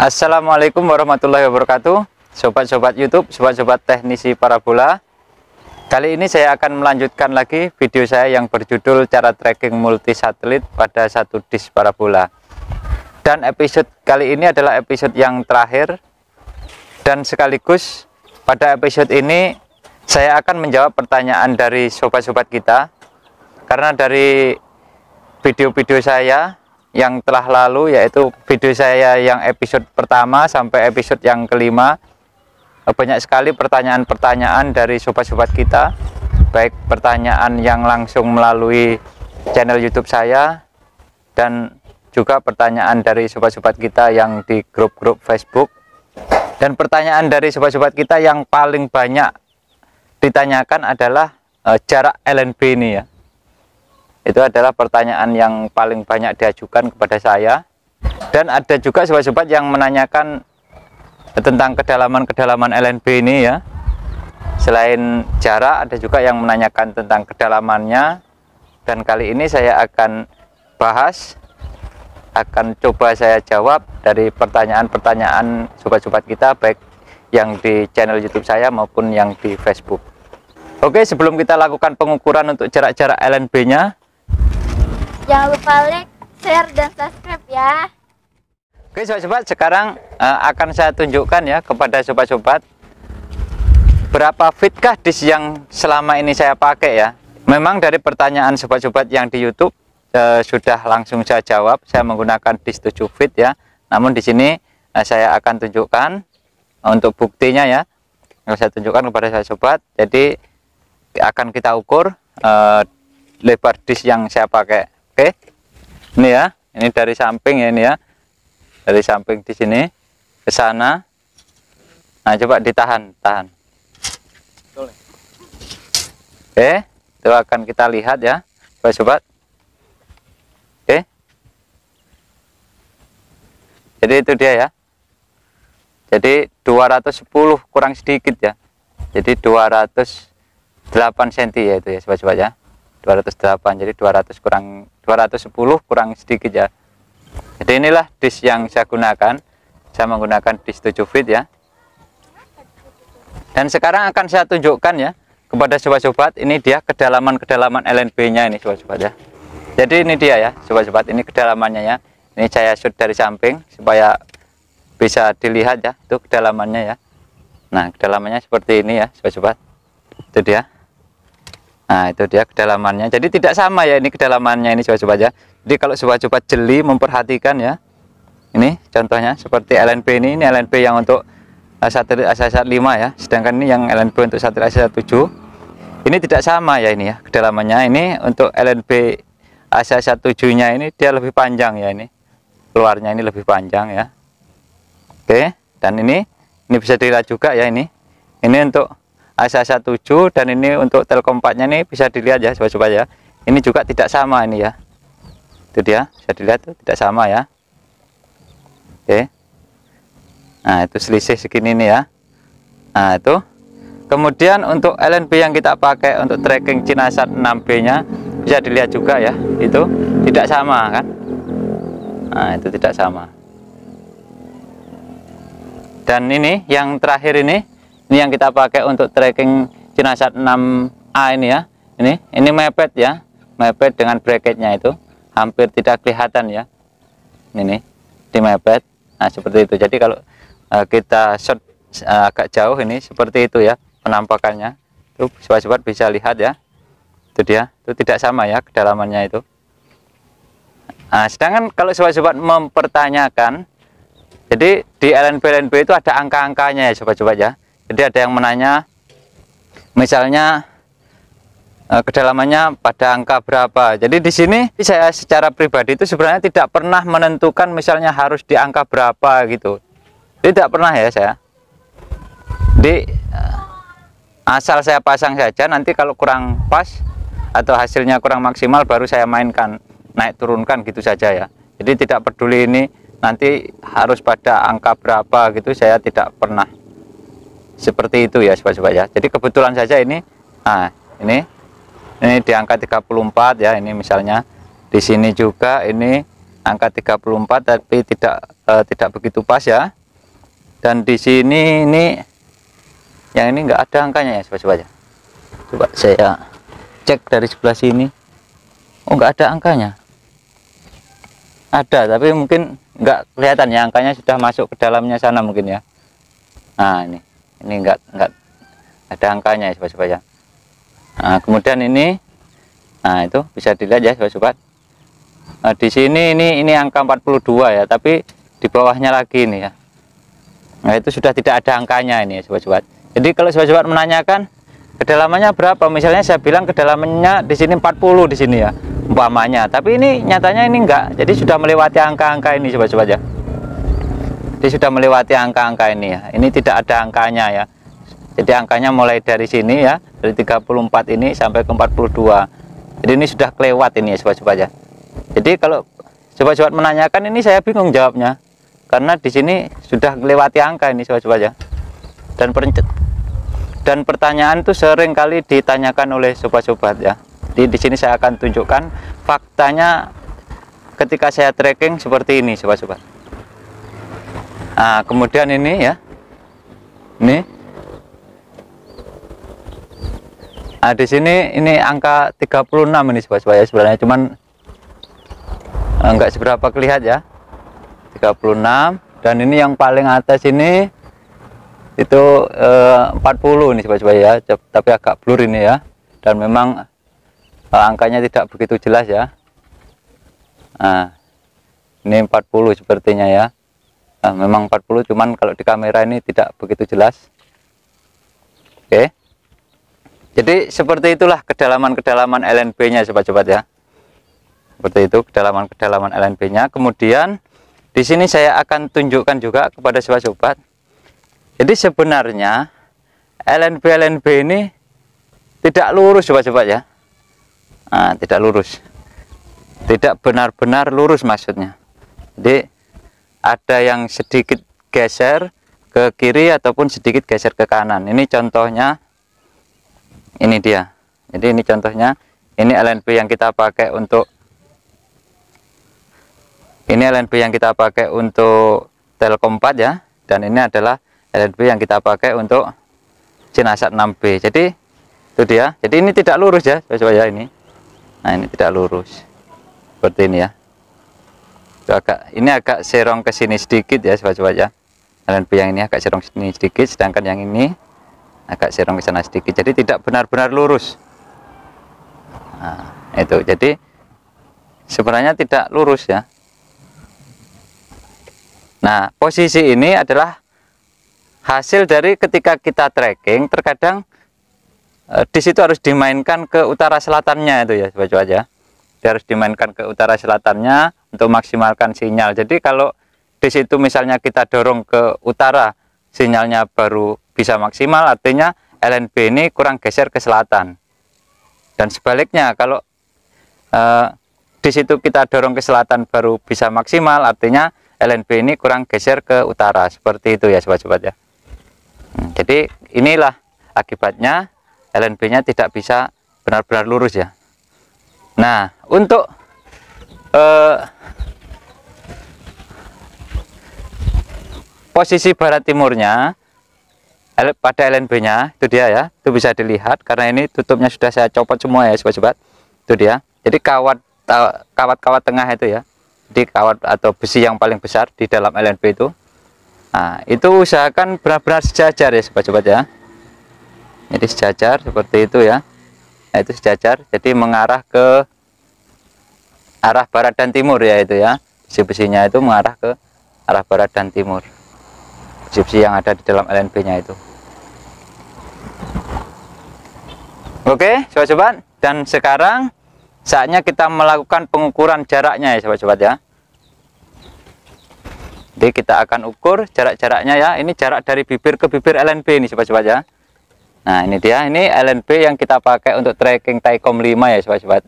Assalamualaikum warahmatullahi wabarakatuh. Sobat-sobat YouTube, sobat-sobat teknisi parabola. Kali ini saya akan melanjutkan lagi video saya yang berjudul cara tracking multi satelit pada satu dish parabola. Dan episode kali ini adalah episode yang terakhir. Dan sekaligus pada episode ini saya akan menjawab pertanyaan dari sobat-sobat kita. Karena dari video-video saya yang telah lalu, yaitu video saya yang episode pertama sampai episode yang kelima, banyak sekali pertanyaan-pertanyaan dari sobat-sobat kita, baik pertanyaan yang langsung melalui channel YouTube saya dan juga pertanyaan dari sobat-sobat kita yang di grup-grup Facebook. Dan pertanyaan dari sobat-sobat kita yang paling banyak ditanyakan adalah jarak LNB ini ya. Itu adalah pertanyaan yang paling banyak diajukan kepada saya. Dan ada juga sobat-sobat yang menanyakan tentang kedalaman-kedalaman LNB ini ya. Selain jarak, ada juga yang menanyakan tentang kedalamannya. Dan kali ini saya akan bahas, akan coba saya jawab dari pertanyaan-pertanyaan sobat-sobat kita, baik yang di channel YouTube saya maupun yang di Facebook. Oke, sebelum kita lakukan pengukuran untuk jarak-jarak LNB-nya, jangan lupa like, share, dan subscribe ya. Oke sobat-sobat, sekarang akan saya tunjukkan ya kepada sobat-sobat berapa fitkah dish yang selama ini saya pakai ya. Memang dari pertanyaan sobat-sobat yang di YouTube sudah langsung saya jawab, saya menggunakan dish 7 feet ya. Namun di sini saya akan tunjukkan untuk buktinya ya. Saya tunjukkan kepada sobat. Jadi akan kita ukur lebar dish yang saya pakai. Oke, ini ya, ini dari samping ya, ini ya, dari samping di sini ke sana. Nah, coba ditahan, tahan. Oke, itu akan kita lihat ya, sobat-sobat. Oke, jadi itu dia ya. Jadi 210 kurang sedikit ya. Jadi 208 cm ya itu ya, sobat-sobat ya. 208, jadi 210 kurang sedikit ya. Jadi inilah dish yang saya gunakan. Saya menggunakan dish 7 feet ya. Dan sekarang akan saya tunjukkan ya kepada sobat-sobat, ini dia kedalaman-kedalaman LNB-nya ini sobat-sobat ya. Jadi ini dia ya sobat-sobat, ini kedalamannya ya. Ini saya shoot dari samping supaya bisa dilihat ya, itu kedalamannya ya. Nah, kedalamannya seperti ini ya sobat-sobat. Itu dia. Nah, itu dia kedalamannya. Jadi tidak sama ya ini kedalamannya ini sobat-sobat ya. Jadi kalau sobat-sobat jeli memperhatikan ya. Ini contohnya seperti LNB ini LNB yang untuk satelit ASAT 5 ya. Sedangkan ini yang LNB untuk satelit ASAT 7. Ini tidak sama ya ini ya kedalamannya. Ini untuk LNB ASAT 7-nya ini dia lebih panjang ya ini. Keluarnya ini lebih panjang ya. Oke, dan ini bisa dilihat juga ya ini. Ini untuk ASAT 7 dan ini untuk Telkom 4-nya ini bisa dilihat ya sobat-sobat ya. Ini juga tidak sama ini ya. Itu dia, bisa dilihat tuh tidak sama ya. Oke. Nah, itu selisih segini nih ya. Nah, itu. Kemudian untuk LNB yang kita pakai untuk tracking Cinasat 6B-nya bisa dilihat juga ya. Itu tidak sama kan? Nah, itu tidak sama. Dan ini yang terakhir ini yang kita pakai untuk tracking Cinasat 6A ini ya. Ini mepet ya. Mepet dengan bracketnya itu hampir tidak kelihatan ya. Ini di mepet. Nah, seperti itu. Jadi kalau kita shot agak jauh ini seperti itu ya penampakannya. Itu sobat-sobat bisa lihat ya. Itu dia. Itu tidak sama ya kedalamannya itu. Nah, sedangkan kalau sobat-sobat mempertanyakan, jadi di LNB itu ada angka-angkanya ya sobat-sobat ya. Jadi ada yang menanya misalnya kedalamannya pada angka berapa. Jadi di sini saya secara pribadi itu sebenarnya tidak pernah menentukan misalnya harus di angka berapa gitu. Tidak pernah ya saya. Jadi asal saya pasang saja, nanti kalau kurang pas atau hasilnya kurang maksimal baru saya mainkan, naik turunkan gitu saja ya. Jadi tidak peduli ini nanti harus pada angka berapa gitu, saya tidak pernah seperti itu ya sobat-sobat ya. Jadi kebetulan saja ini, nah ini di angka 34 ya. Ini misalnya di sini juga ini angka 34 tapi tidak begitu pas ya. Dan di sini ini yang ini enggak ada angkanya ya sobat-sobat ya. Coba saya cek dari sebelah sini. Oh, enggak ada angkanya. Ada tapi mungkin enggak kelihatan ya, angkanya sudah masuk ke dalamnya sana mungkin ya. Nah, ini enggak ada angkanya ya sobat-sobat ya. Nah, kemudian ini, nah itu bisa dilihat ya sobat-sobat. Nah, di sini ini angka 42 ya, tapi di bawahnya lagi ini ya. Nah, itu sudah tidak ada angkanya ini ya sobat-sobat. Jadi kalau sobat-sobat menanyakan kedalamannya berapa, misalnya saya bilang kedalamannya di sini 40 di sini ya umpamanya, tapi ini nyatanya ini enggak, jadi sudah melewati angka-angka ini sobat-sobat ya. Jadi sudah melewati angka-angka ini ya. Ini tidak ada angkanya ya. Jadi angkanya mulai dari sini ya, dari 34 ini sampai ke 42. Jadi ini sudah kelewat ini ya sobat-sobat ya. Jadi kalau sobat-sobat menanyakan ini saya bingung jawabnya, karena di sini sudah melewati angka ini sobat-sobat ya. Dan pertanyaan itu sering kali ditanyakan oleh sobat-sobat ya. Jadi di sini saya akan tunjukkan faktanya ketika saya tracking seperti ini sobat-sobat. Nah, kemudian ini ya. Ini. Nah, di sini ini angka 36 ini sobat-sobat ya, sebenarnya cuman enggak seberapa kelihatan ya. 36, dan ini yang paling atas ini itu 40 ini sobat-sobat ya, tapi agak blur ini ya, dan memang angkanya tidak begitu jelas ya. Nah, ini 40 sepertinya ya. Nah, memang 40, cuman kalau di kamera ini tidak begitu jelas. Oke, jadi seperti itulah kedalaman-kedalaman LNB nya sobat-sobat ya. Seperti itu kedalaman-kedalaman LNB nya. Kemudian di sini saya akan tunjukkan juga kepada sobat-sobat. Jadi sebenarnya LNB ini tidak lurus sobat-sobat ya. Nah, tidak lurus, tidak benar-benar lurus maksudnya. Jadi ada yang sedikit geser ke kiri ataupun sedikit geser ke kanan. Ini contohnya, ini dia. Jadi ini contohnya, ini LNB yang kita pakai untuk Telkom 4 ya, dan ini adalah LNB yang kita pakai untuk Cinasat 6B. Jadi itu dia. Jadi ini tidak lurus ya sobat-sobat ya ini. Nah, ini tidak lurus seperti ini ya. Ini agak serong ke sini sedikit ya sobat-sobat ya. LNB yang ini agak serong sini sedikit, sedangkan yang ini agak serong ke sana sedikit. Jadi tidak benar-benar lurus. Nah, itu. Jadi sebenarnya tidak lurus ya. Nah, posisi ini adalah hasil dari ketika kita tracking, terkadang di situ harus dimainkan ke utara selatannya itu ya sobat-sobat ya. Dia harus dimainkan ke utara selatannya untuk maksimalkan sinyal. Jadi kalau di situ misalnya kita dorong ke utara, sinyalnya baru bisa maksimal, artinya LNB ini kurang geser ke selatan. Dan sebaliknya kalau di situ kita dorong ke selatan baru bisa maksimal, artinya LNB ini kurang geser ke utara. Seperti itu ya sobat-sobat ya. Jadi inilah akibatnya LNB-nya tidak bisa benar-benar lurus ya. Nah, untuk posisi barat timurnya pada LNB-nya itu dia ya, itu bisa dilihat karena ini tutupnya sudah saya copot semua ya sobat-sobat. Itu dia. Jadi kawat tengah itu ya. Jadi kawat atau besi yang paling besar di dalam LNB itu. Nah, itu usahakan benar-benar sejajar ya sobat-sobat ya. Jadi sejajar seperti itu ya. Nah, itu sejajar, jadi mengarah ke arah barat dan timur ya itu ya. Besi-besinya itu mengarah ke arah barat dan timur. Besi-besi yang ada di dalam LNB nya itu. Oke sobat-sobat, dan sekarang saatnya kita melakukan pengukuran jaraknya ya sobat-sobat ya. Jadi kita akan ukur jarak-jaraknya ya. Ini jarak dari bibir ke bibir LNB ini sobat-sobat ya. Nah, ini dia, ini LNB yang kita pakai untuk tracking Taikom 5 ya sobat-sobat.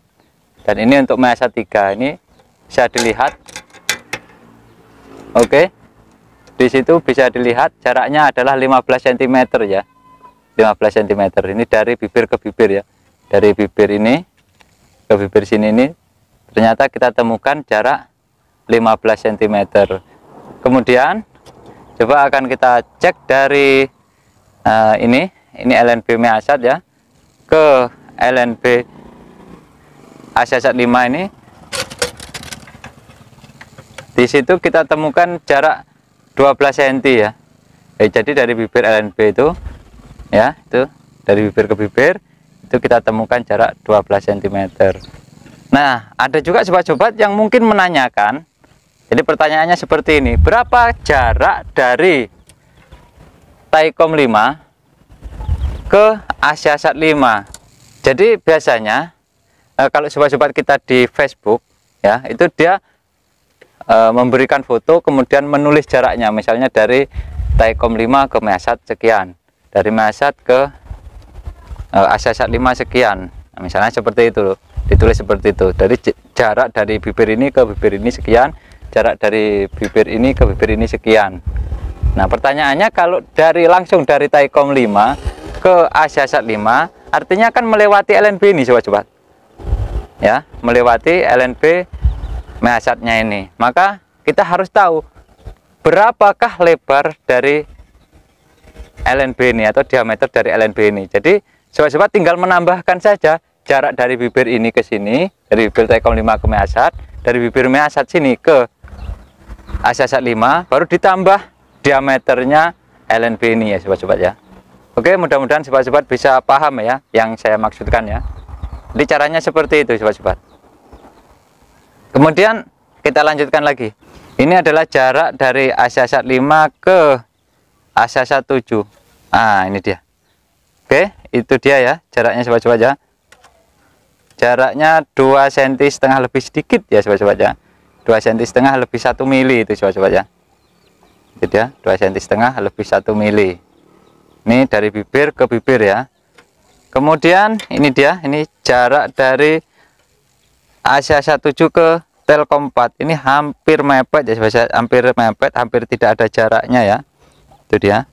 Dan ini untuk Masa 3, ini bisa dilihat. Oke. Di situ bisa dilihat jaraknya adalah 15 cm ya. 15 cm. Ini dari bibir ke bibir ya. Dari bibir ini ke bibir sini ini ternyata kita temukan jarak 15 cm. Kemudian coba akan kita cek dari ini LNB Measat ya ke LNB Asyasat 5 ini. Di situ kita temukan jarak 12 cm ya. Jadi dari bibir LNB itu ya, itu dari bibir ke bibir itu kita temukan jarak 12 cm. Nah, ada juga sobat-sobat yang mungkin menanyakan, jadi pertanyaannya seperti ini, berapa jarak dari Taikom 5 ke Asyasat 5? Jadi biasanya kalau sobat-sobat kita di Facebook ya, itu dia memberikan foto kemudian menulis jaraknya, misalnya dari Taikom 5 ke Measat sekian, dari Measat ke Asyasat 5 sekian. Nah, misalnya seperti itu, ditulis seperti itu. Dari jarak dari bibir ini ke bibir ini sekian, jarak dari bibir ini ke bibir ini sekian. Nah, pertanyaannya kalau langsung dari Taikom 5 ke Asyasat 5, artinya kan melewati LNB ini sobat-sobat. Ya, melewati LNB Measatnya ini. Maka kita harus tahu berapakah lebar dari LNB ini atau diameter dari LNB ini. Jadi sobat-sobat tinggal menambahkan saja jarak dari bibir ini ke sini, dari bibir Taikom 5 ke Measat, dari bibir Measat sini ke Asyasat 5, baru ditambah diameternya LNB ini ya sobat-sobat ya. Oke, mudah-mudahan sobat-sobat bisa paham ya yang saya maksudkan ya. Jadi caranya seperti itu sobat-sobat. Kemudian kita lanjutkan lagi. Ini adalah jarak dari Asyasat 5 ke Asyasat 7. Nah, ini dia. Oke, itu dia ya jaraknya sobat-sobat ya. Jaraknya 2,5 cm lebih sedikit ya sobat-sobat ya. 2,5 cm lebih 1 mili itu sobat-sobat ya. Itu dia, 2,5 cm lebih 1 mili. Ini dari bibir ke bibir ya. Kemudian ini dia, ini jarak dari Asyasat 7 ke Telkom 4. Ini hampir mepet ya sobat, hampir mepet, hampir tidak ada jaraknya ya. Itu dia.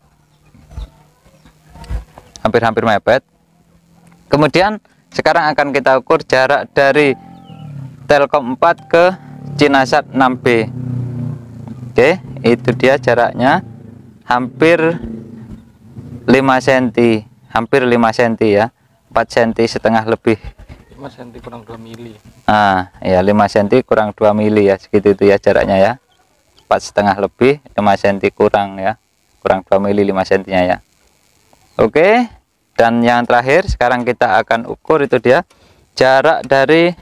Hampir-hampir mepet. Kemudian sekarang akan kita ukur jarak dari Telkom 4 ke Cinasat 6B. Oke, itu dia jaraknya hampir 5 cm, hampir 5 cm ya. 4 cm setengah lebih. 5 cm kurang 2 mili. Ah, ya 5 cm kurang 2 mili ya, segitu itu ya jaraknya ya. 4,5 lebih, 5 cm kurang ya. Kurang 2 mili 5 cm-nya ya. Oke, dan yang terakhir sekarang kita akan ukur itu dia jarak dari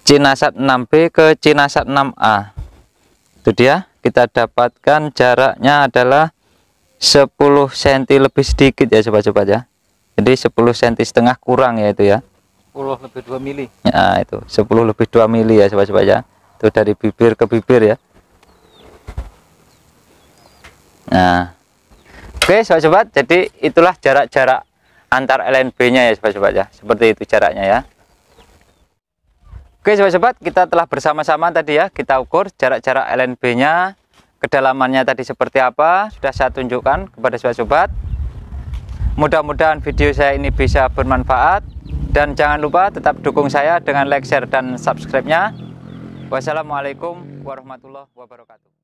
Cinasat 6B ke Cinasat 6A. Itu dia, kita dapatkan jaraknya adalah 10 cm lebih sedikit ya sobat-sobat ya. Jadi 10 cm setengah kurang ya itu ya. 10 lebih 2 mili. Nah, itu 10 lebih 2 mili ya sobat-sobat ya. Itu dari bibir ke bibir ya. Nah, oke sobat-sobat, jadi itulah jarak-jarak antar LNB-nya ya sobat-sobat ya. Seperti itu jaraknya ya. Oke sobat-sobat, kita telah bersama-sama tadi ya, kita ukur jarak-jarak LNB-nya, kedalamannya tadi seperti apa, sudah saya tunjukkan kepada sobat-sobat. Mudah-mudahan video saya ini bisa bermanfaat, dan jangan lupa tetap dukung saya dengan like, share, dan subscribe-nya. Wassalamualaikum warahmatullahi wabarakatuh.